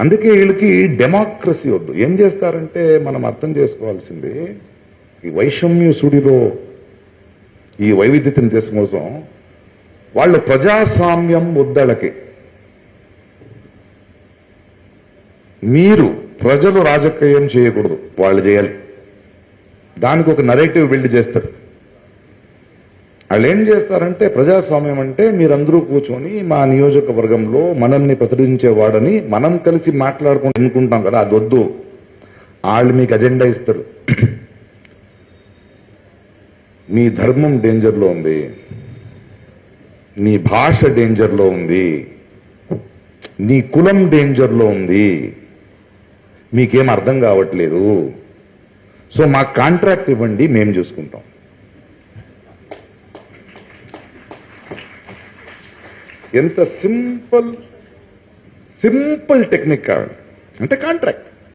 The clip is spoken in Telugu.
అందుకే వీళ్ళకి డెమోక్రసీ వద్దు. ఏం చేస్తారంటే మనం అర్థం చేసుకోవాల్సింది, ఈ వైషమ్య సుడిలో ఈ వైవిధ్యతను తీసుకోసం వాళ్ళు ప్రజాస్వామ్యం వద్దళ్ళకి. మీరు ప్రజలు రాజకీయం చేయకూడదు, వాళ్ళు చేయాలి. దానికి ఒక నరేటివ్ బిల్డ్ చేస్తారు. వాళ్ళు ఏం చేస్తారంటే, ప్రజాస్వామ్యం అంటే మీరందరూ కూర్చొని మా నియోజకవర్గంలో మనల్ని ప్రతినిధించేవాడని మనం కలిసి మాట్లాడుకుని అనుకుంటాం కదా, అది వద్దు. వాళ్ళు మీకు అజెండా ఇస్తారు. మీ ధర్మం డేంజర్లో ఉంది, నీ భాష డేంజర్లో ఉంది, నీ కులం డేంజర్లో ఉంది, మీకేం అర్థం కావట్లేదు, సో మాకు కాంట్రాక్ట్ ఇవ్వండి, మేము చూసుకుంటాం. ఎంత సింపుల్ టెక్నిక్ కావాలి అంటే కాంట్రాక్ట్.